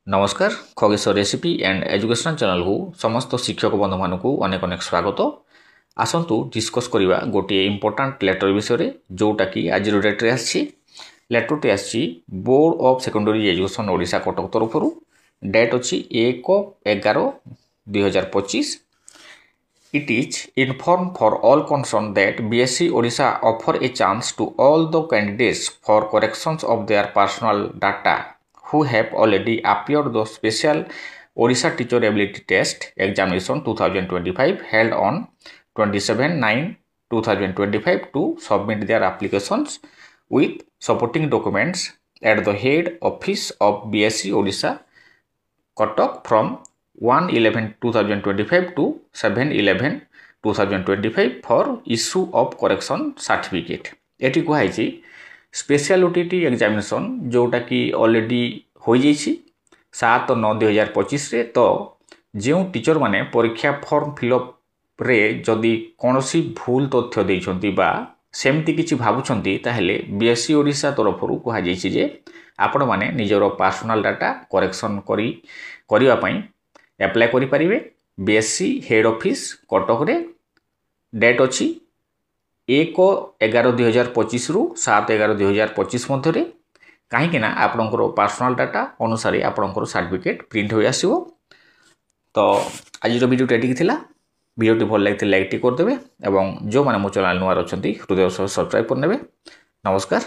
नमस्कार Khageshwar recipe and educational channel को समस्त शिक्षक बंधु मान को अनेक अनेक स्वागत। आसतु डिस्कस करवा गोटे इंपोर्टाट लेटर विषय जोटा कि आज डेट्रे आलेटरटी आसी board of secondary education Odisha Cuttack तरफ डेट अच्छी 1/11/2025। It is informed for all concerned that BSc Odisha offer a chance to all the candidates for corrections of their personal data who have already appeared the special Odisha Teacher Ability Test examination 2025 held on 27/9/2025 to submit their applications with supporting documents at the head office of BSc Odisha Cuttack from 1/11/2025 to 7/11/2025 for issue of correction certificate। एटी कहुई special OTT examination जोटा कि already हो जाइए 7/9/2025 रे। तो जो teacher माने परीक्षा फॉर्म फिलअप रे जदि कौन सी भूल तथ्य देइछंती बा सेमती किछि भाबुछंती ताहेले बीएससी ओडिशा तरफ कहुई जे आपण माने निजर पर्सनल डाटा करेक्शन करिवा पई एप्लाई करि परिबे। बीएससी हेड ऑफिस कटक रे डेट अच्छी 1/11/2025 रु 7/11/2025 मध्य कहीं आपणकर पर्सनल डाटा अनुसार आपणकर सर्टिफिकेट प्रिंट हो आसो। तो आज वीडियो एटिक थिला। वीडियो भल लगी लाइक करदे और जो मैंने मो चैनल नुआर अच्छा हृदय सह सब्सक्राइब करने। नमस्कार।